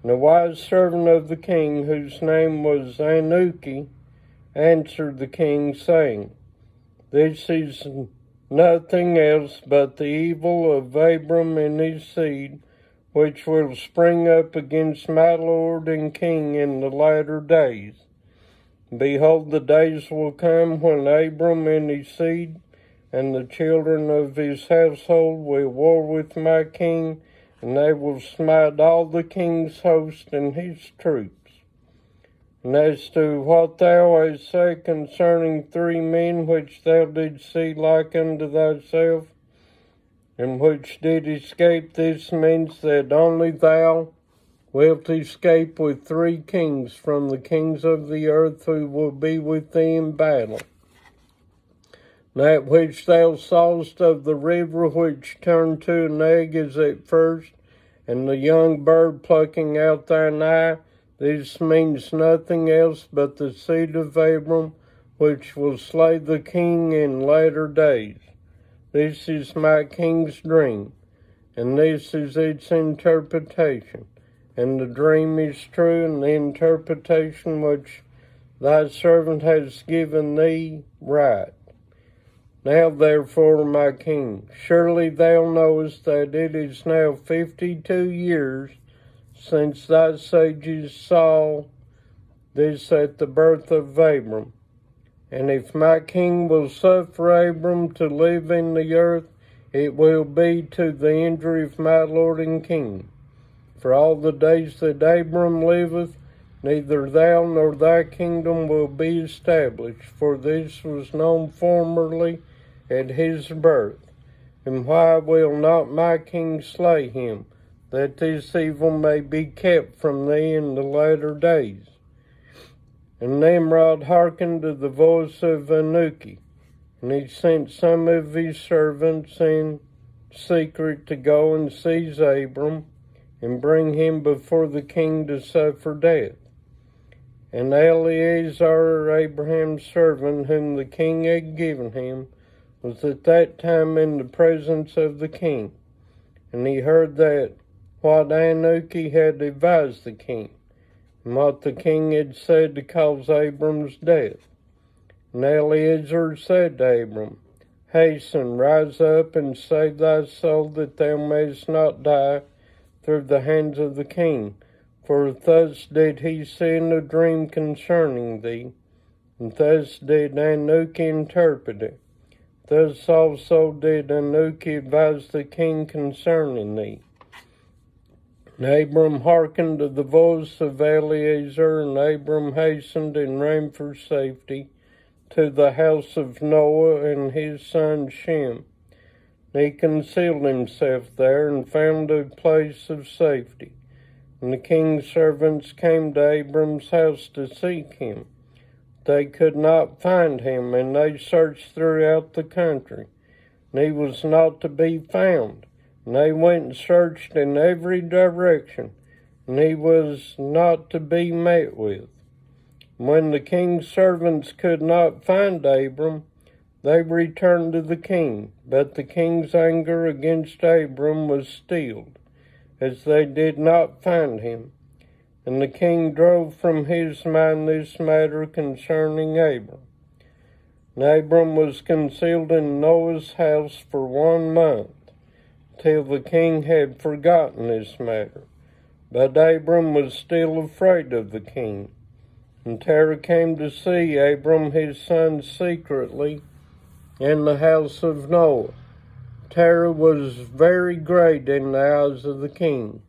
and the wise servant of the king, whose name was Anuki, answered the king, saying, This is nothing else but the evil of Abram and his seed, which will spring up against my lord and king in the latter days. Behold, the days will come when Abram and his seed and the children of his household will war with my king, and they will smite all the king's host and his troops. And as to what thou hast said concerning 3 men which thou didst see like unto thyself, and which did escape, this means that only thou wilt escape with 3 kings from the kings of the earth who will be with thee in battle. That which thou sawest of the river which turned to an egg is at first, and the young bird plucking out thine eye, this means nothing else but the seed of Abram, which will slay the king in latter days. This is my king's dream, and this is its interpretation. And the dream is true, and the interpretation which thy servant has given thee right. Now therefore, my king, surely thou knowest that it is now 52 years since thy sages saw this at the birth of Abram. And if my king will suffer Abram to live in the earth, it will be to the injury of my lord and king. For all the days that Abram liveth, neither thou nor thy kingdom will be established, for this was known formerly at his birth. And why will not my king slay him, that this evil may be kept from thee in the latter days? And Nimrod hearkened to the voice of Anuki, and he sent some of his servants in secret to go and seize Abram, and bring him before the king to suffer death. And Eleazar, Abraham's servant, whom the king had given him, was at that time in the presence of the king. And he heard that what Anuki had advised the king, and what the king had said to cause Abram's death. And Eleazar said to Abram, Hasten, rise up, and save thy soul, that thou mayest not die through the hands of the king. For thus did he see in a dream concerning thee, and thus did Anuki interpret it. Thus also did Anuki advise the king concerning thee. And Abram hearkened to the voice of Eleazar, and Abram hastened and ran for safety to the house of Noah and his son Shem. And he concealed himself there and found a place of safety. And the king's servants came to Abram's house to seek him. They could not find him, and they searched throughout the country, and he was not to be found. And they went and searched in every direction, and he was not to be met with. When the king's servants could not find Abram, they returned to the king, but the king's anger against Abram was stilled, as they did not find him. And the king drove from his mind this matter concerning Abram. And Abram was concealed in Noah's house for 1 month, till the king had forgotten this matter. But Abram was still afraid of the king. And Terah came to see Abram his son secretly in the house of Noah. Terah was very great in the eyes of the king.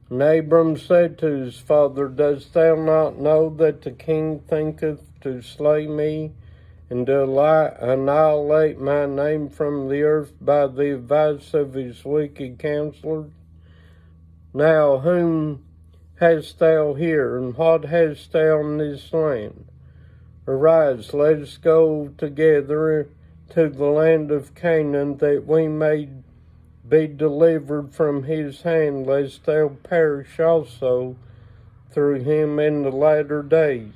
And Abram said to his father, Dost thou not know that the king thinketh to slay me, and to annihilate my name from the earth by the advice of his wicked counselors? Now whom hast thou here, and what hast thou in this land? Arise, let us go together to the land of Canaan, that we may be delivered from his hand, lest thou perish also through him in the latter days.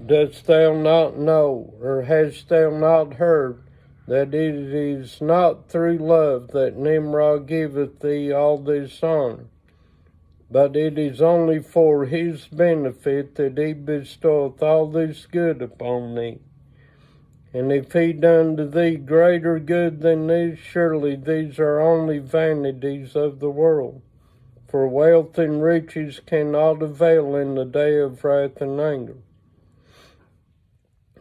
Dost thou not know, or hast thou not heard, that it is not through love that Nimrod giveth thee all this honor, but it is only for his benefit that he bestoweth all this good upon thee? And if he done to thee greater good than this, surely these are only vanities of the world. For wealth and riches cannot avail in the day of wrath and anger.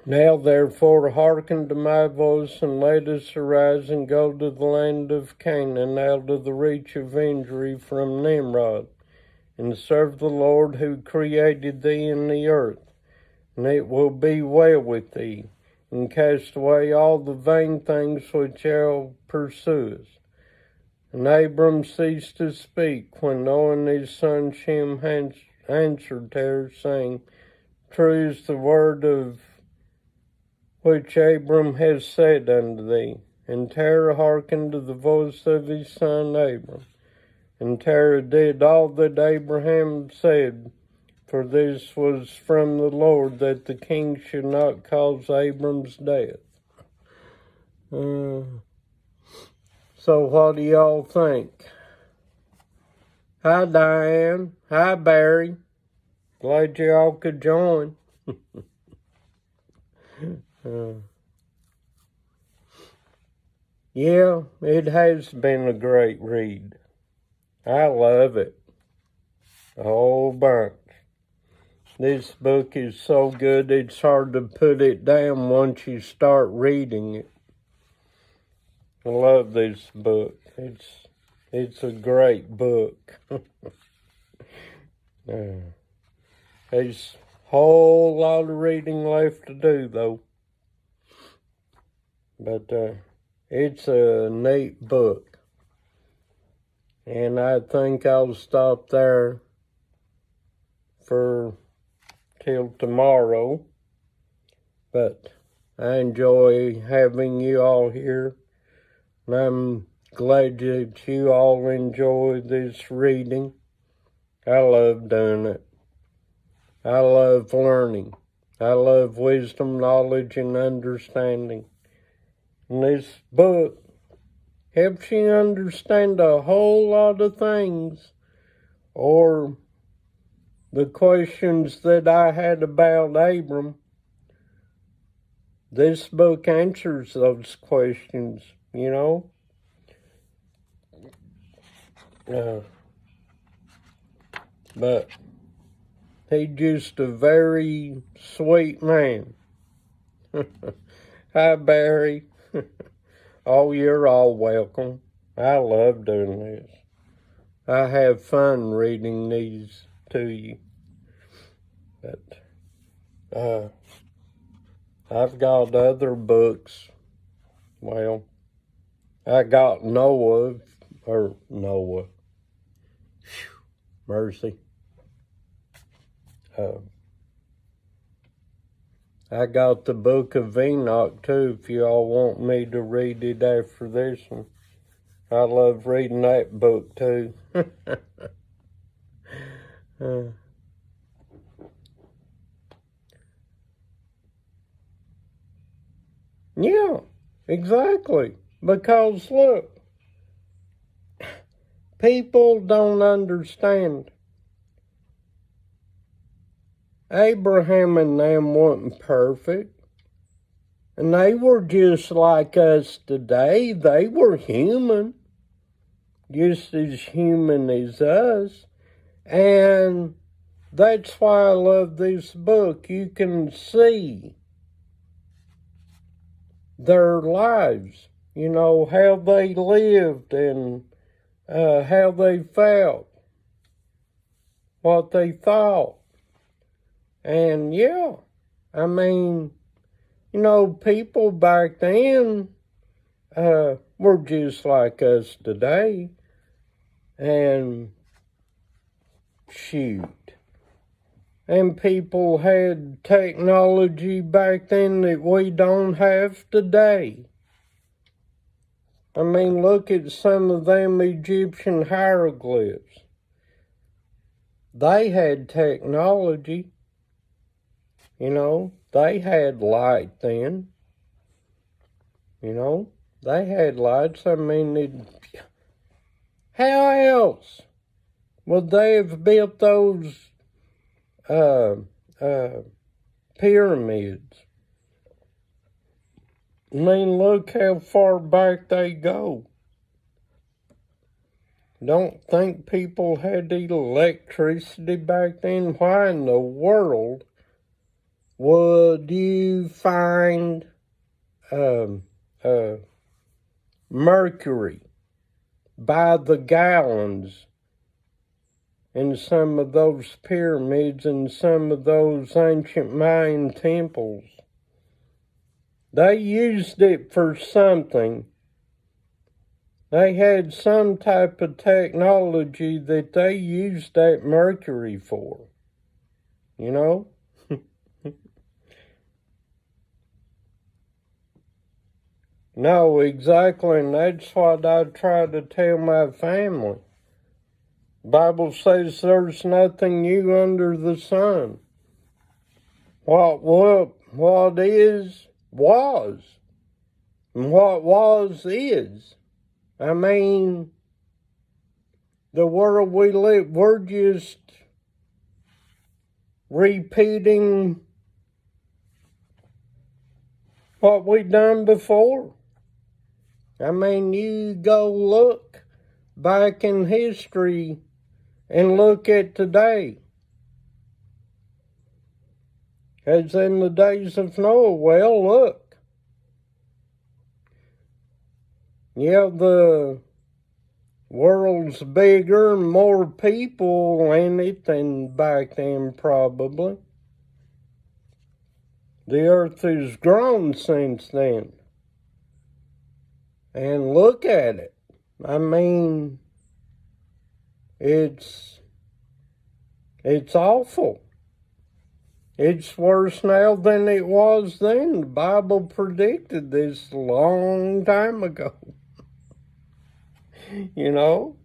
Now therefore hearken to my voice, and let us arise and go to the land of Canaan, out of the reach of injury from Nimrod, and serve the Lord who created thee in the earth. And it will be well with thee, and cast away all the vain things which thou pursuest. And Abram ceased to speak, when Noah and his son Shem answered Terah, saying, True is the word of which Abram has said unto thee. And Terah hearkened to the voice of his son Abram. And Terah did all that Abraham said, for this was from the Lord, that the king should not cause Abram's death. So what do y'all think? Hi, Diane. Hi, Barry. Glad y'all could join. Yeah, it has been a great read. I love it. A whole bunch. This book is so good it's hard to put it down once you start reading it. I love this book. It's a great book. There's a whole lot of reading left to do though. But it's a neat book. And I think I'll stop there for till tomorrow. But I enjoy having you all here. And I'm glad that you all enjoy this reading. I love doing it. I love learning. I love wisdom, knowledge, and understanding. And this book helps you understand a whole lot of things, or the questions that I had about Abram. This book answers those questions, you know. But he's just a very sweet man. Hi, Barry. Oh, you're all welcome. I love doing this. I have fun reading these to you. But I've got other books. Well, I got Noah. Mercy. I got the Book of Enoch too, if y'all want me to read it after this one. I love reading that book too. Yeah, exactly. Because look, people don't understand. Abraham and them weren't perfect. And they were just like us today. They were human. Just as human as us. And that's why I love this book. You can see their lives. You know, how they lived and how they felt. What they thought. And yeah, I mean, you know, people back then were just like us today. And shoot. And people had technology back then that we don't have today. I mean, look at some of them Egyptian hieroglyphs. They had technology. You know, they had light then. You know, they had lights. I mean, how else would they have built those pyramids? I mean, look how far back they go. Don't think people had electricity back then? Why in the world would you find mercury by the gallons in some of those pyramids and some of those ancient Mayan temples? They used it for something. They had some type of technology that they used that mercury for. You know? No, exactly, and that's what I try to tell my family. Bible says there's nothing new under the sun. What is, was. And what was, is. I mean, the world we live, we're just repeating what we done before. I mean, you go look back in history and look at today. As in the days of Noah, well, look. Yeah, the world's bigger and more people in it than back then, probably. The earth has grown since then. And look at it. I mean, it's awful. It's worse now than it was then. The Bible predicted this a long time ago. You know?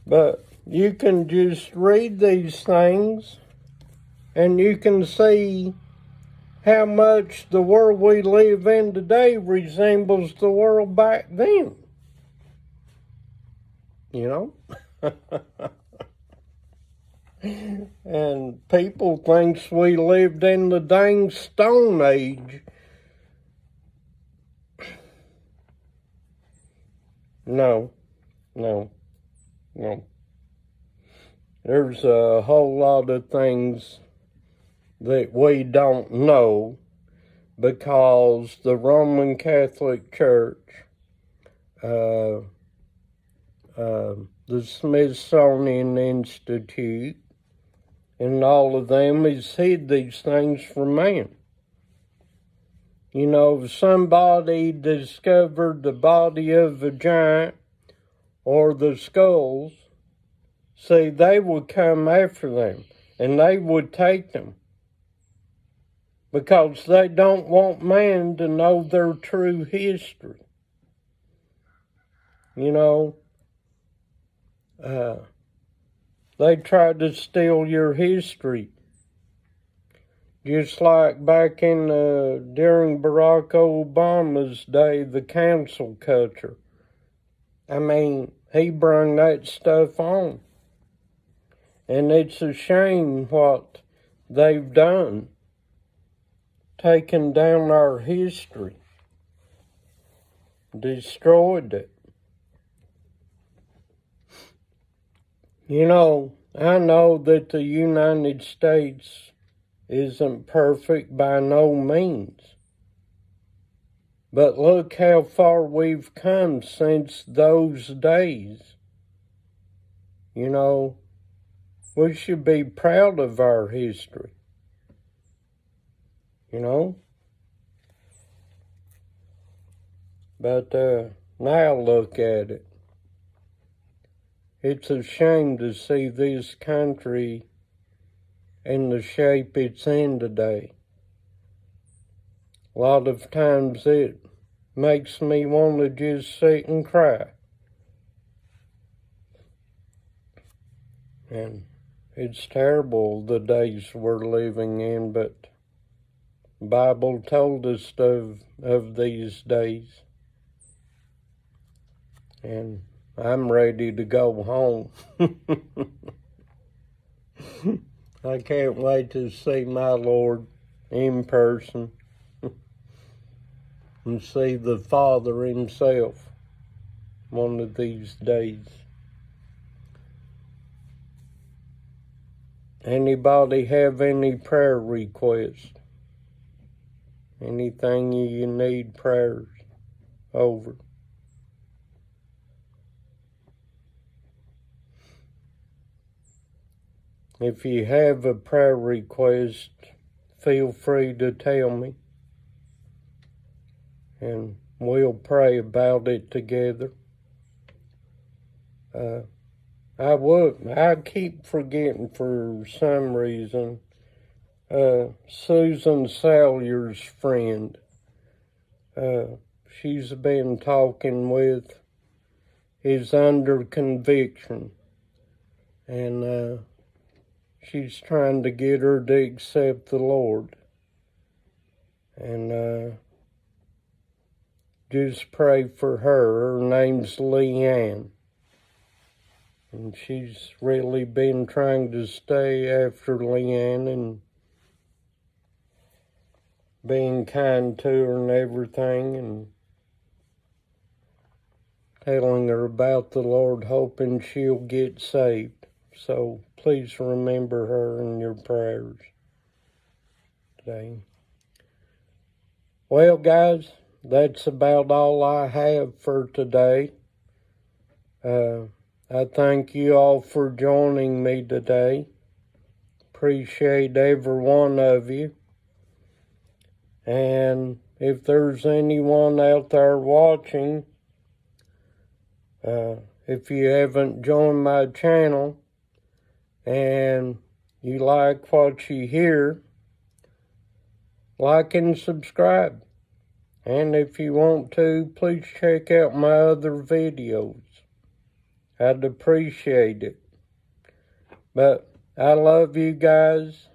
But you can just read these things and you can see how much the world we live in today resembles the world back then. You know? And people thinks we lived in the dang Stone Age. No. There's a whole lot of things that we don't know because the Roman Catholic Church, the Smithsonian Institute, and all of them has hid these things from man. You know, if somebody discovered the body of a giant or the skulls, see, they would come after them and they would take them because they don't want man to know their true history. You know, they tried to steal your history. Just like back in during Barack Obama's day, the cancel culture. I mean, he brought that stuff on. And it's a shame what they've done, taken down our history, destroyed it. You know, I know that the United States isn't perfect by no means. But look how far we've come since those days. You know, we should be proud of our history. You know? But now look at it. It's a shame to see this country in the shape it's in today. A lot of times it makes me want to just sit and cry. And it's terrible the days we're living in, but the Bible told us of these days. And I'm ready to go home. I can't wait to see my Lord in person and see the Father himself one of these days. Anybody have any prayer requests? Anything you need prayers over? If you have a prayer request, feel free to tell me, and we'll pray about it together. I keep forgetting for some reason, Susan Salyer's friend, she's been talking with, is under conviction, and she's trying to get her to accept the Lord. And just pray for her. Her name's Leanne. And she's really been trying to stay after Leanne and being kind to her and everything. And telling her about the Lord, hoping she'll get saved. So please remember her in your prayers today. Well, guys, that's about all I have for today. I thank you all for joining me today. Appreciate every one of you. And if there's anyone out there watching, if you haven't joined my channel and you like what you hear, like and subscribe. And if you want to, please check out my other videos. I'd appreciate it. But I love you guys.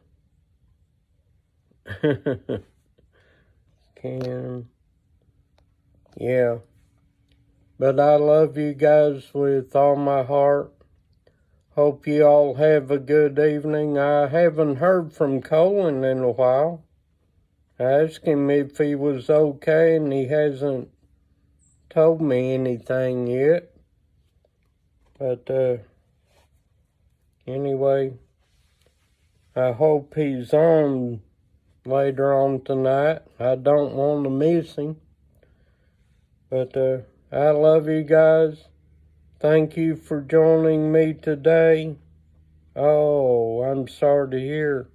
Yeah. But I love you guys with all my heart. Hope you all have a good evening. I haven't heard from Colin in a while. I asked him if he was okay, and he hasn't told me anything yet. But anyway, I hope he's on later on tonight. I don't want to miss him. But I love you guys. Thank you for joining me today. Oh, I'm sorry to hear.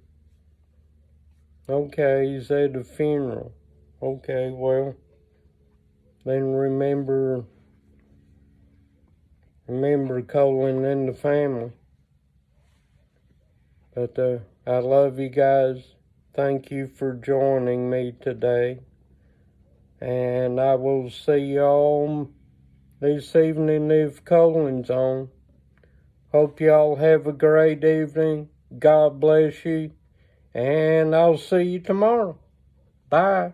Okay, he's at a funeral. Okay, well, then remember Colin and the family. But I love you guys. Thank you for joining me today. And I will see y'all this evening if Colin's on. Hope y'all have a great evening. God bless you. And I'll see you tomorrow. Bye.